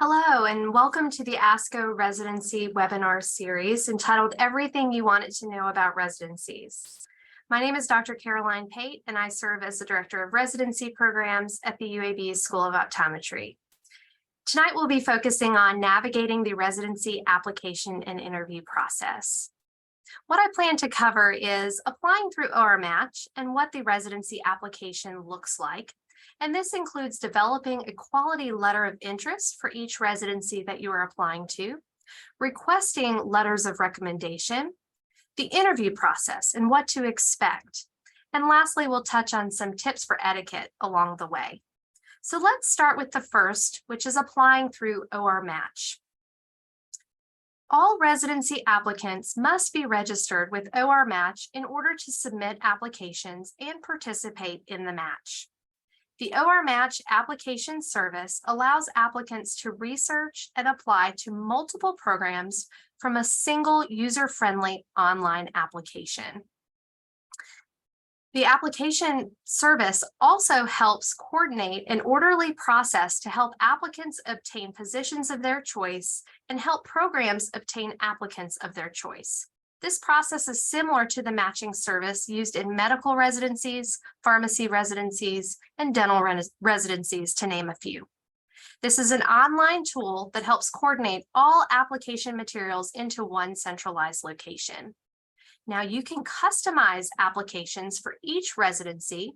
Hello, and welcome to the ASCO Residency webinar series entitled Everything You Wanted to Know About Residencies. My name is Dr. Caroline Pate, and I serve as the Director of Residency Programs at the UAB School of Optometry. Tonight, we'll be focusing on navigating the residency application and interview process. What I plan to cover is applying through ORMatch and what the residency application looks like. And this includes developing a quality letter of interest for each residency that you are applying to, requesting letters of recommendation, the interview process and what to expect. And lastly, we'll touch on some tips for etiquette along the way. So let's start with the first, which is applying through ORMatch. All residency applicants must be registered with ORMatch in order to submit applications and participate in the match. The ORMatch application service allows applicants to research and apply to multiple programs from a single user-friendly online application. The application service also helps coordinate an orderly process to help applicants obtain positions of their choice and help programs obtain applicants of their choice. This process is similar to the matching service used in medical residencies, pharmacy residencies, and dental residencies, to name a few. This is an online tool that helps coordinate all application materials into one centralized location. Now, you can customize applications for each residency,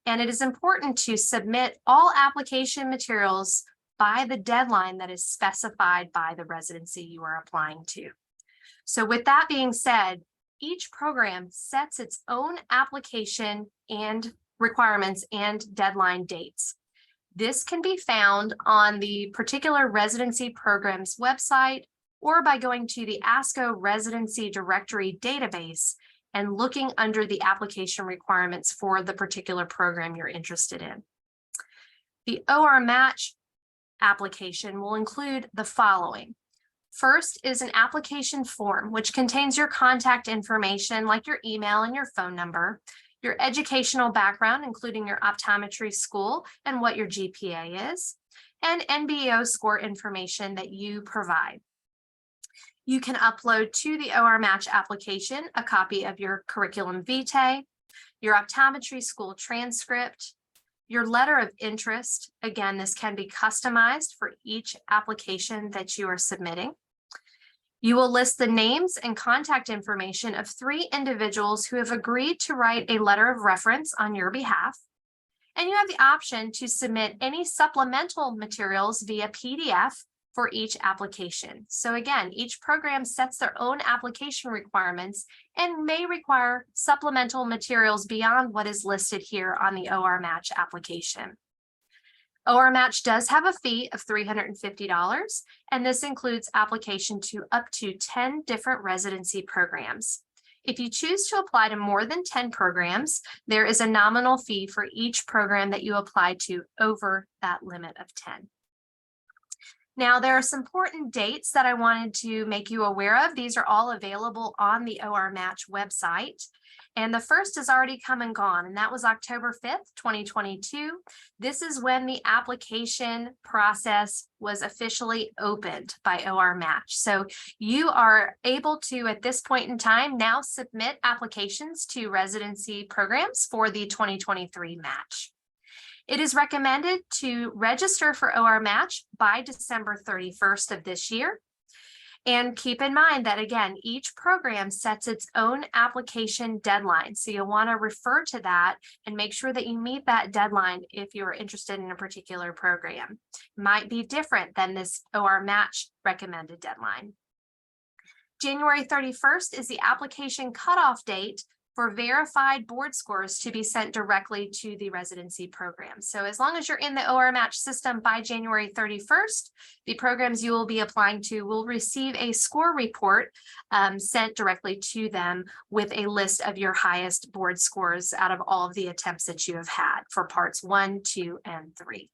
and it is important to submit all application materials by the deadline that is specified by the residency you are applying to. So with that being said, each program sets its own application and requirements and deadline dates. This can be found on the particular residency program's website or by going to the ASCO Residency Directory database and looking under the application requirements for the particular program you're interested in. The ORMatch application will include the following. First is an application form, which contains your contact information like your email and your phone number, your educational background, including your optometry school and what your GPA is, and NBEO score information that you provide. You can upload to the ORMatch application a copy of your curriculum vitae, your optometry school transcript, your letter of interest. Again, this can be customized for each application that you are submitting. You will list the names and contact information of 3 individuals who have agreed to write a letter of reference on your behalf. And you have the option to submit any supplemental materials via PDF for each application. So again, each program sets their own application requirements and may require supplemental materials beyond what is listed here on the ORMatch application. ORMatch does have a fee of $350, and this includes application to up to 10 different residency programs. If you choose to apply to more than 10 programs, there is a nominal fee for each program that you apply to over that limit of 10. Now, there are some important dates that I wanted to make you aware of. These are all available on the ORMatch website. And the first has already come and gone, and that was October 5th, 2022. This is when the application process was officially opened by ORMatch. So you are able to, at this point in time, now submit applications to residency programs for the 2023 match. It is recommended to register for ORMatch by December 31st of this year. And keep in mind that, again, each program sets its own application deadline. So you'll want to refer to that and make sure that you meet that deadline if you're interested in a particular program. It might be different than this ORMatch recommended deadline. January 31st is the application cutoff date for verified board scores to be sent directly to the residency program. So as long as you're in the ORMatch system by January 31st, the programs you will be applying to will receive a score report sent directly to them with a list of your highest board scores out of all of the attempts that you have had for parts 1, 2, and 3.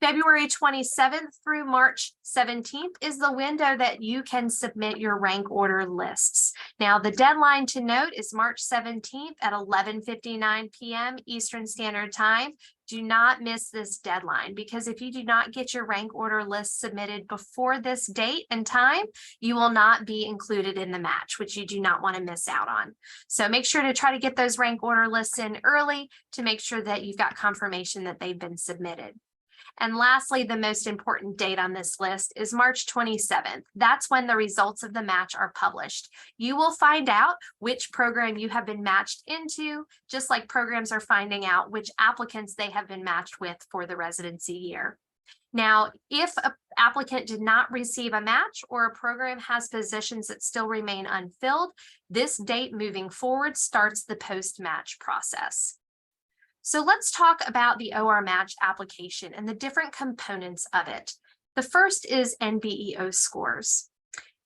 February 27th through March 17th is the window that you can submit your rank order lists. Now, the deadline to note is March 17th at 11:59 p.m. Eastern Standard Time. Do not miss this deadline, because if you do not get your rank order list submitted before this date and time, you will not be included in the match, which you do not want to miss out on. So make sure to try to get those rank order lists in early to make sure that you've got confirmation that they've been submitted. And lastly, the most important date on this list is March 27th. That's when the results of the match are published. You will find out which program you have been matched into, just like programs are finding out which applicants they have been matched with for the residency year. Now, if an applicant did not receive a match or a program has positions that still remain unfilled, this date moving forward starts the post-match process. So let's talk about the ORMatch application and the different components of it. The first is NBEO scores.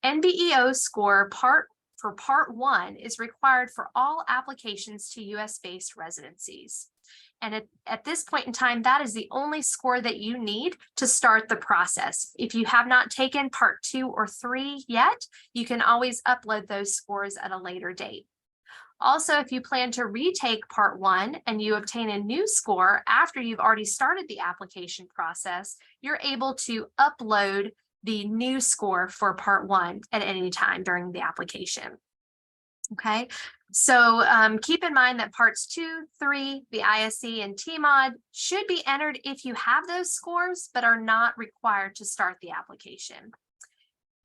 NBEO score for part 1 is required for all applications to US-based residencies. And at this point in time, that is the only score that you need to start the process. If you have not taken part 2 or 3 yet, you can always upload those scores at a later date. Also, if you plan to retake part 1 and you obtain a new score after you've already started the application process, you're able to upload the new score for part 1 at any time during the application. Okay, so keep in mind that parts 2, 3, the ISE and TMOD should be entered if you have those scores, but are not required to start the application.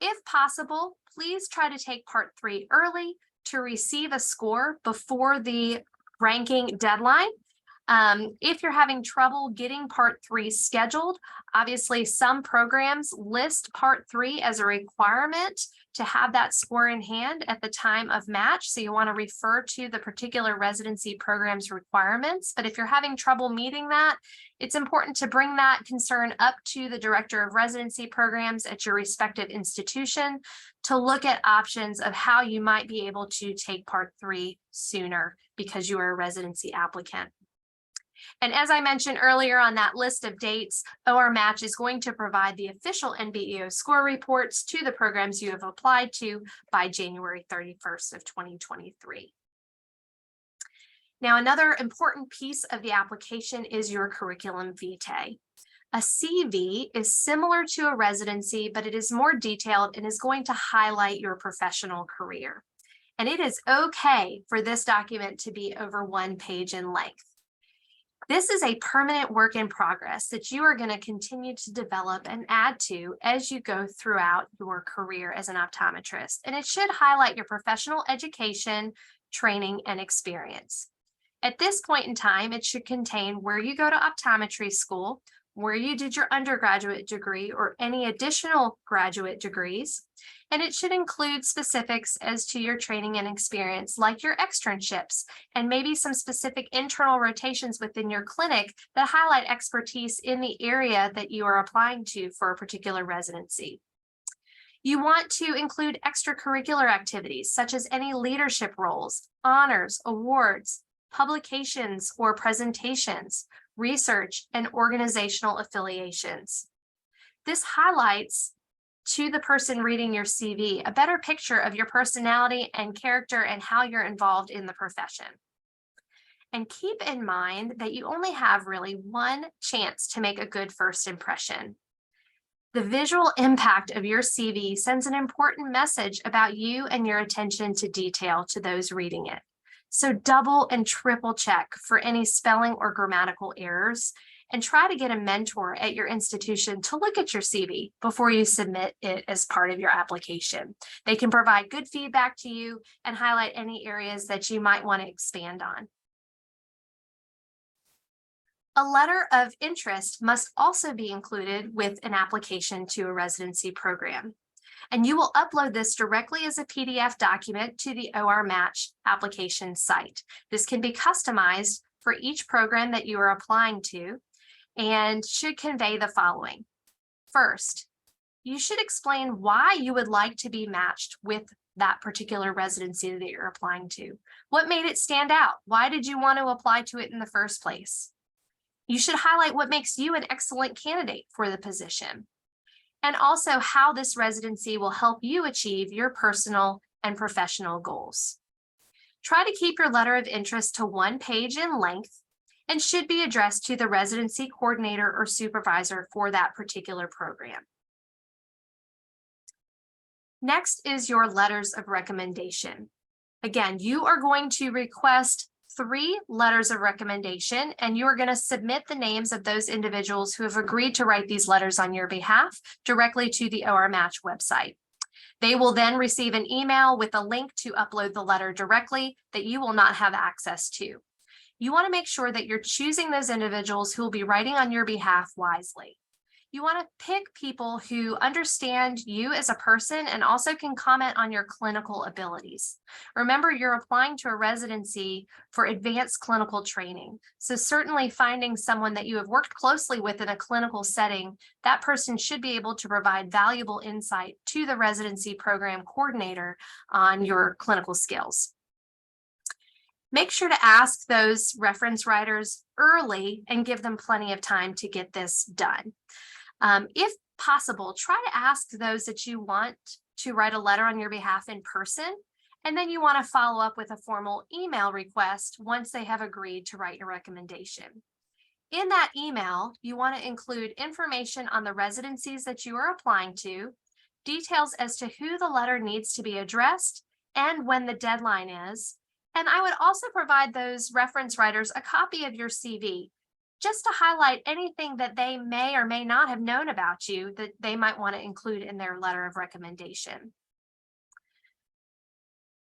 If possible, please try to take part 3 early to receive a score before the ranking deadline. If you're having trouble getting part 3 scheduled, obviously some programs list part 3 as a requirement to have that score in hand at the time of match. So you want to refer to the particular residency program's requirements. But if you're having trouble meeting that, it's important to bring that concern up to the director of residency programs at your respective institution to look at options of how you might be able to take part 3 sooner because you are a residency applicant. And as I mentioned earlier on that list of dates, ORMatch is going to provide the official NBEO score reports to the programs you have applied to by January 31st of 2023. Now, another important piece of the application is your curriculum vitae. A CV is similar to a residency, but it is more detailed and is going to highlight your professional career. And it is okay for this document to be over 1 page in length. This is a permanent work in progress that you are going to continue to develop and add to as you go throughout your career as an optometrist. And it should highlight your professional education, training, and experience. At this point in time, it should contain where you go to optometry school, where you did your undergraduate degree or any additional graduate degrees, and it should include specifics as to your training and experience, like your externships, and maybe some specific internal rotations within your clinic that highlight expertise in the area that you are applying to for a particular residency. You want to include extracurricular activities, such as any leadership roles, honors, awards, publications or presentations, research, and organizational affiliations. This highlights to the person reading your CV a better picture of your personality and character and how you're involved in the profession. And keep in mind that you only have really 1 chance to make a good first impression. The visual impact of your CV sends an important message about you and your attention to detail to those reading it. So double and triple check for any spelling or grammatical errors, and try to get a mentor at your institution to look at your CV before you submit it as part of your application. They can provide good feedback to you and highlight any areas that you might want to expand on. A letter of interest must also be included with an application to a residency program. And you will upload this directly as a PDF document to the ORMatch application site. This can be customized for each program that you are applying to and should convey the following. First, you should explain why you would like to be matched with that particular residency that you're applying to. What made it stand out? Why did you want to apply to it in the first place? You should highlight what makes you an excellent candidate for the position, and also how this residency will help you achieve your personal and professional goals. Try to keep your letter of interest to 1 page in length and should be addressed to the residency coordinator or supervisor for that particular program. Next is your letters of recommendation. Again, you are going to request 3 letters of recommendation, and you are going to submit the names of those individuals who have agreed to write these letters on your behalf directly to the ORMatch website. They will then receive an email with a link to upload the letter directly that you will not have access to. You want to make sure that you're choosing those individuals who will be writing on your behalf wisely. You want to pick people who understand you as a person and also can comment on your clinical abilities. Remember, you're applying to a residency for advanced clinical training. So certainly finding someone that you have worked closely with in a clinical setting, that person should be able to provide valuable insight to the residency program coordinator on your clinical skills. Make sure to ask those reference writers early and give them plenty of time to get this done. If possible, try to ask those that you want to write a letter on your behalf in person, and then you want to follow up with a formal email request once they have agreed to write your recommendation. In that email, you want to include information on the residencies that you are applying to, details as to who the letter needs to be addressed, and when the deadline is. And I would also provide those reference writers a copy of your CV, just to highlight anything that they may or may not have known about you that they might want to include in their letter of recommendation.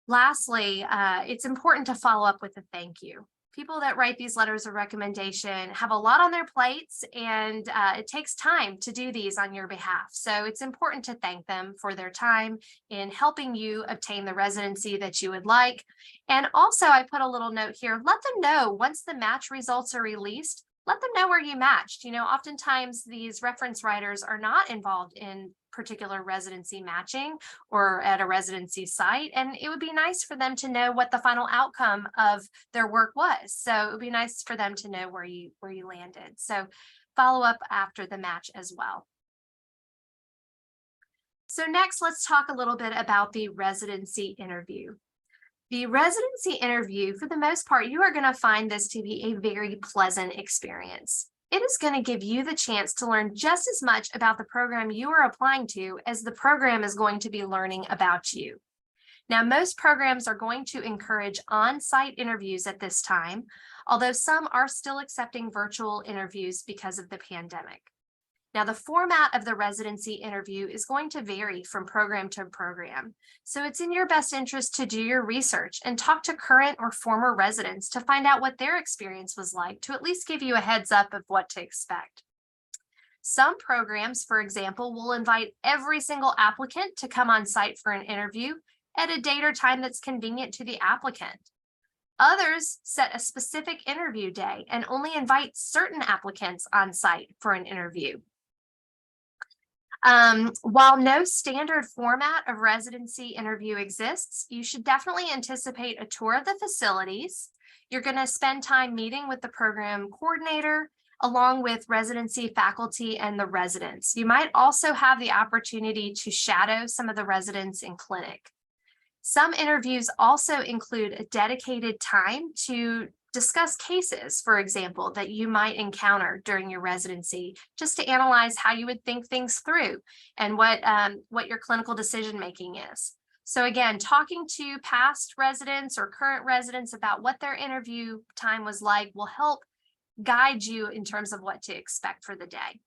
Lastly, it's important to follow up with a thank you. People that write these letters of recommendation have a lot on their plates, and it takes time to do these on your behalf. So it's important to thank them for their time in helping you obtain the residency that you would like. And also, I put a little note here, let them know once the match results are released, let them know where you matched. You know, oftentimes these reference writers are not involved in particular residency matching or at a residency site, and it would be nice for them to know what the final outcome of their work was. So it would be nice for them to know where you landed. So follow up after the match as well. So next, let's talk a little bit about the residency interview. The residency interview, for the most part, you are going to find this to be a very pleasant experience. It is going to give you the chance to learn just as much about the program you are applying to as the program is going to be learning about you. Now, most programs are going to encourage on-site interviews at this time, although some are still accepting virtual interviews because of the pandemic. Now, the format of the residency interview is going to vary from program to program, so it's in your best interest to do your research and talk to current or former residents to find out what their experience was like, to at least give you a heads up of what to expect. Some programs, for example, will invite every single applicant to come on site for an interview at a date or time that's convenient to the applicant. Others set a specific interview day and only invite certain applicants on site for an interview. While no standard format of residency interview exists, you should definitely anticipate a tour of the facilities. You're going to spend time meeting with the program coordinator, along with residency faculty and the residents. You might also have the opportunity to shadow some of the residents in clinic. Some interviews also include a dedicated time to discuss cases, for example, that you might encounter during your residency, just to analyze how you would think things through and what your clinical decision making is. So again, talking to past residents or current residents about what their interview time was like will help guide you in terms of what to expect for the day.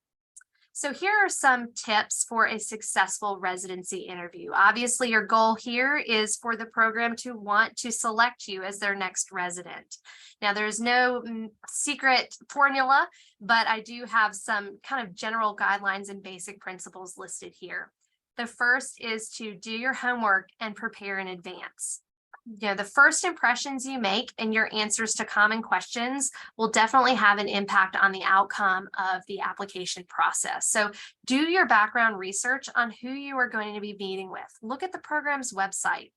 So here are some tips for a successful residency interview. Obviously, your goal here is for the program to want to select you as their next resident. Now, there's no secret formula, but I do have some kind of general guidelines and basic principles listed here. The first is to do your homework and prepare in advance. You know, the first impressions you make and your answers to common questions will definitely have an impact on the outcome of the application process. So do your background research on who you are going to be meeting with. Look at the program's website.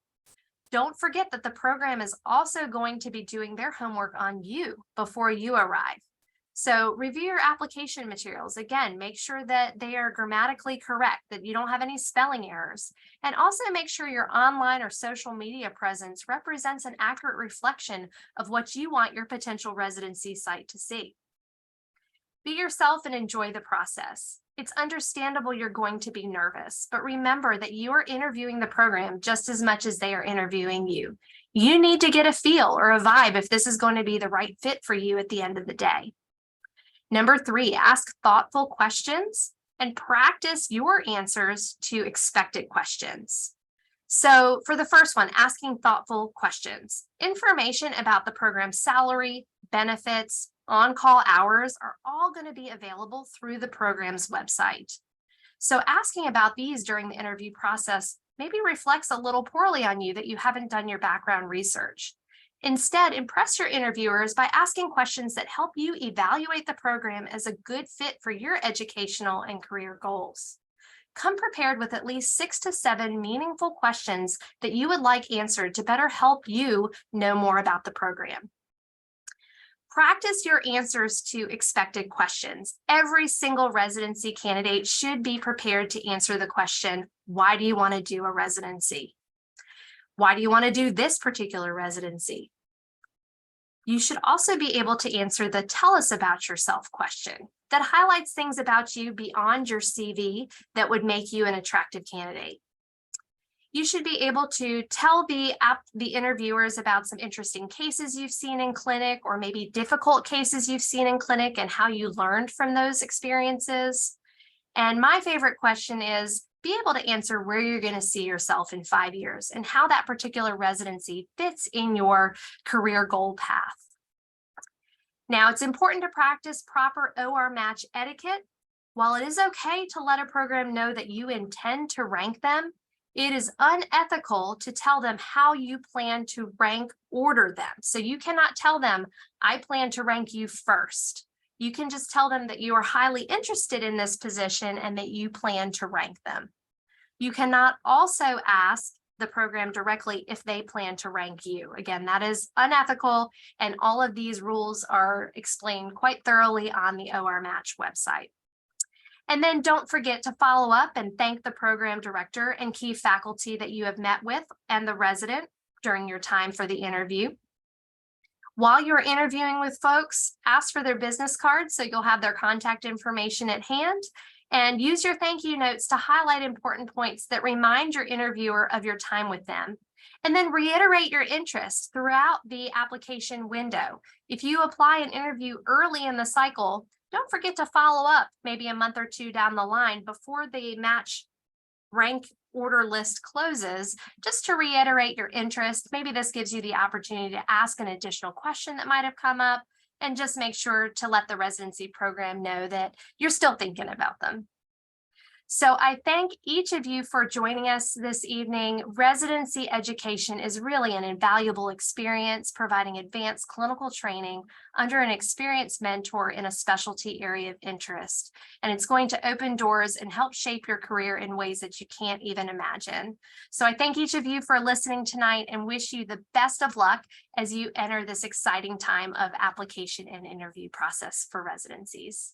Don't forget that the program is also going to be doing their homework on you before you arrive. So review your application materials. Again, make sure that they are grammatically correct, that you don't have any spelling errors, and also make sure your online or social media presence represents an accurate reflection of what you want your potential residency site to see. Be yourself and enjoy the process. It's understandable you're going to be nervous, but remember that you are interviewing the program just as much as they are interviewing you. You need to get a feel or a vibe if this is going to be the right fit for you at the end of the day. Number 3, ask thoughtful questions and practice your answers to expected questions. So for the first one, asking thoughtful questions. Information about the program's salary, benefits, on-call hours are all going to be available through the program's website. So asking about these during the interview process maybe reflects a little poorly on you that you haven't done your background research. Instead, impress your interviewers by asking questions that help you evaluate the program as a good fit for your educational and career goals. Come prepared with at least 6 to 7 meaningful questions that you would like answered to better help you know more about the program. Practice your answers to expected questions. Every single residency candidate should be prepared to answer the question, why do you want to do a residency? Why do you want to do this particular residency? You should also be able to answer the tell us about yourself question that highlights things about you beyond your CV that would make you an attractive candidate. You should be able to tell the interviewers about some interesting cases you've seen in clinic, or maybe difficult cases you've seen in clinic and how you learned from those experiences. And my favorite question is, be able to answer where you're going to see yourself in 5 years and how that particular residency fits in your career goal path. Now, it's important to practice proper ORMatch etiquette. While it is okay to let a program know that you intend to rank them, it is unethical to tell them how you plan to rank order them. So you cannot tell them, I plan to rank you first. You can just tell them that you are highly interested in this position and that you plan to rank them. You cannot also ask the program directly if they plan to rank you. Again, that is unethical, and all of these rules are explained quite thoroughly on the ORMatch website. And then don't forget to follow up and thank the program director and key faculty that you have met with and the resident during your time for the interview. While you're interviewing with folks, ask for their business cards so you'll have their contact information at hand, and use your thank you notes to highlight important points that remind your interviewer of your time with them. And then reiterate your interest throughout the application window. If you apply an interview early in the cycle, don't forget to follow up maybe a month or 2 down the line before the match rank order list closes, just to reiterate your interest. Maybe this gives you the opportunity to ask an additional question that might have come up, and just make sure to let the residency program know that you're still thinking about them. So I thank each of you for joining us this evening. Residency education is really an invaluable experience, providing advanced clinical training under an experienced mentor in a specialty area of interest. And it's going to open doors and help shape your career in ways that you can't even imagine. So I thank each of you for listening tonight and wish you the best of luck as you enter this exciting time of application and interview process for residencies.